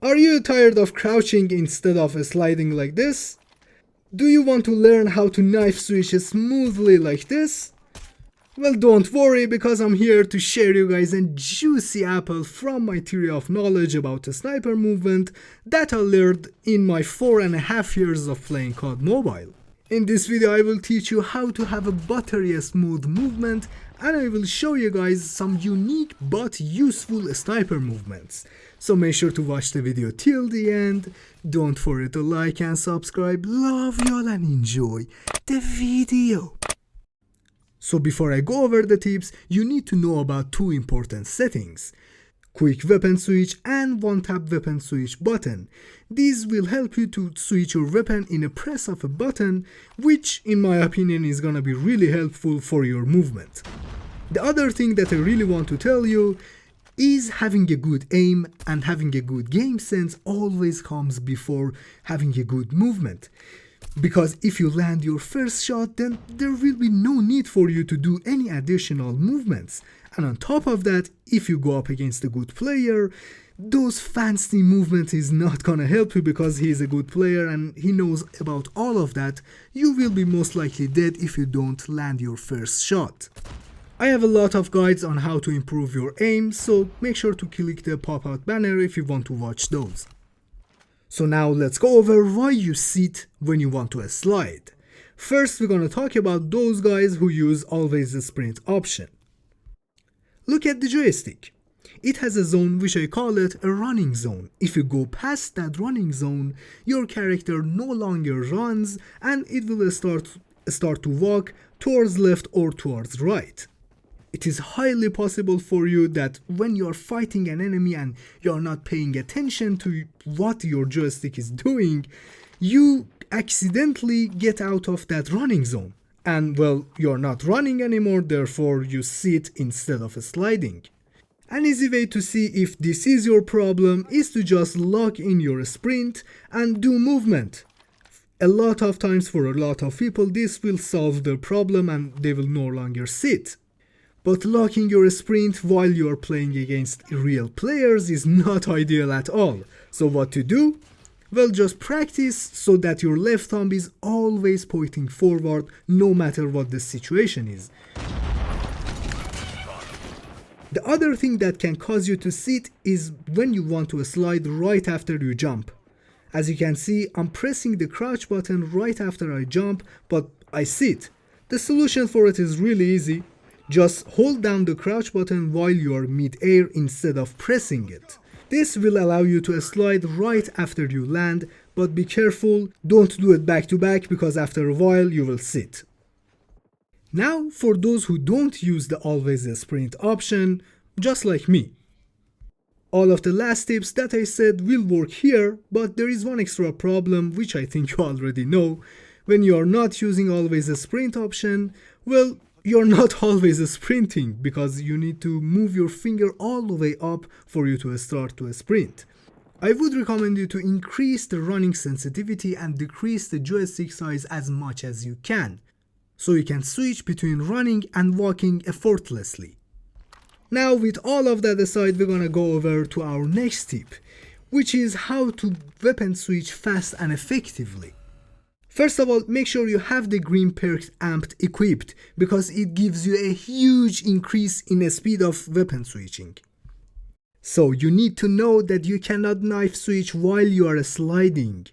Are you tired of crouching instead of sliding like this? Do you want to learn how to knife switch smoothly like this? Well, don't worry, because I'm here to share you guys a juicy apple from my theory of knowledge about the sniper movement that I learned in my 4.5 years of playing COD Mobile. In this video I will teach you how to have a buttery smooth movement, and I will show you guys some unique but useful sniper movements. So make sure to watch the video till the end, don't forget to like and subscribe, love y'all and enjoy the video. So before I go over the tips, you need to know about two important settings: quick weapon switch and one tap weapon switch button. These will help you to switch your weapon in a press of a button, which in my opinion is gonna be really helpful for your movement. The other thing that I really want to tell you is having a good aim and having a good game sense always comes before having a good movement. Because if you land your first shot, then there will be no need for you to do any additional movements. And on top of that, if you go up against a good player, those fancy movements is not gonna help you because he is a good player and he knows about all of that. You will be most likely dead if you don't land your first shot. I have a lot of guides on how to improve your aim, so make sure to click the pop-out banner if you want to watch those. So now let's go over why you sit when you want to slide. First, we're gonna talk about those guys who use always the sprint option. Look at the joystick. It has a zone which I call it a running zone. If you go past that running zone, your character no longer runs and it will start to walk towards left or towards right. It is highly possible for you that when you are fighting an enemy and you are not paying attention to what your joystick is doing, you accidentally get out of that running zone. And well, you're not running anymore, therefore you sit instead of sliding. An easy way to see if this is your problem is to just lock in your sprint and do movement. A lot of times for a lot of people this will solve the problem and they will no longer sit. But locking your sprint while you are playing against real players is not ideal at all. So what to do? Well, just practice so that your left thumb is always pointing forward no matter what the situation is. The other thing that can cause you to sit is when you want to slide right after you jump. As you can see, I'm pressing the crouch button right after I jump, but I sit. The solution for it is really easy. Just hold down the crouch button while you are mid-air instead of pressing it. This will allow you to slide right after you land, but be careful, don't do it back to back because after a while you will sit. Now for those who don't use the always sprint option, just like me. All of the last tips that I said will work here, but there is one extra problem which I think you already know. When you are not using always a sprint option, well, you're not always sprinting because you need to move your finger all the way up for you to start to sprint. I would recommend you to increase the running sensitivity and decrease the joystick size as much as you can, so you can switch between running and walking effortlessly. Now with all of that aside, we're gonna go over to our next tip, which is how to weapon switch fast and effectively. First of all, make sure you have the green perk amped equipped because it gives you a huge increase in the speed of weapon switching. So you need to know that you cannot knife switch while you are sliding.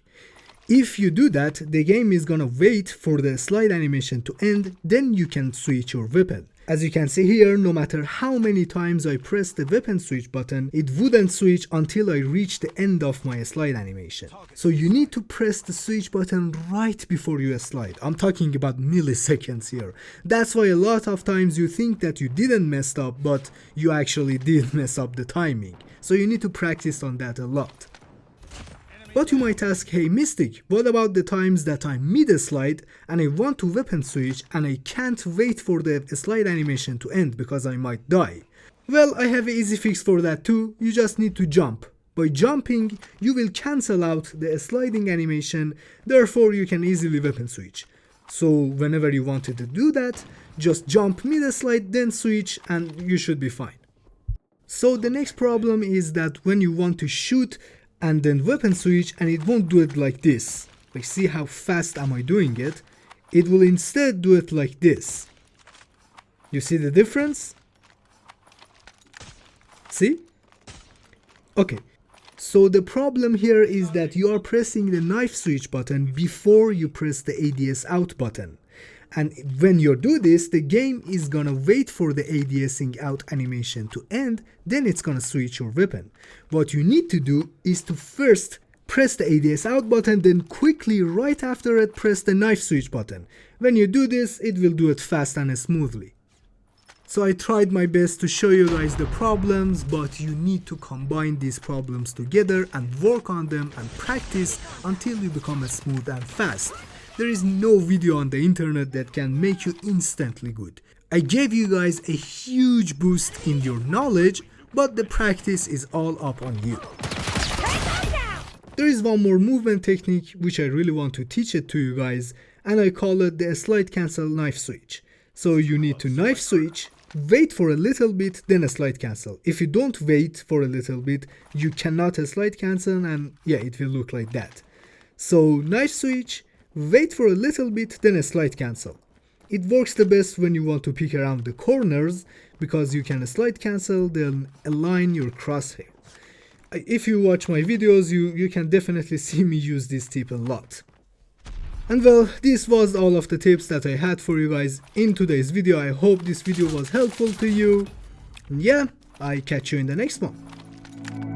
If you do that, the game is gonna wait for the slide animation to end, then you can switch your weapon. As you can see here, no matter how many times I press the weapon switch button, it wouldn't switch until I reach the end of my slide animation. So you need to press the switch button right before you slide. I'm talking about milliseconds here. That's why a lot of times you think that you didn't mess up, but you actually did mess up the timing. So you need to practice on that a lot. But you might ask, hey Mystic, what about the times that I'm mid-slide and I want to weapon switch and I can't wait for the slide animation to end because I might die? Well, I have an easy fix for that too, you just need to jump. By jumping, you will cancel out the sliding animation, therefore you can easily weapon switch. So whenever you wanted to do that, just jump mid-slide then switch and you should be fine. So the next problem is that when you want to shoot and then weapon switch, and it won't do it like this. Like, see how fast am I doing it? It will instead do it like this. You see the difference? See? Okay. So the problem here is that you are pressing the knife switch button before you press the ADS out button. And when you do this, the game is gonna wait for the ADSing out animation to end, then it's gonna switch your weapon. What you need to do is to first press the ADS out button, then quickly right after it press the knife switch button. When you do this, it will do it fast and smoothly. So I tried my best to show you guys the problems, but you need to combine these problems together and work on them and practice until you become smooth and fast. There is no video on the internet that can make you instantly good. I gave you guys a huge boost in your knowledge, but the practice is all up on you. There is one more movement technique which I really want to teach it to you guys, and I call it the slide cancel knife switch. So you need to knife switch, wait for a little bit, then a slide cancel. If you don't wait for a little bit, you cannot slide cancel, and yeah, it will look like that. So knife switch, wait for a little bit, then a slide cancel. It works the best when you want to pick around the corners, because you can slide cancel, then align your crosshair. If you watch my videos, you can definitely see me use this tip a lot. And well, this was all of the tips that I had for you guys in today's video. I hope this video was helpful to you. And yeah, I catch you in the next one.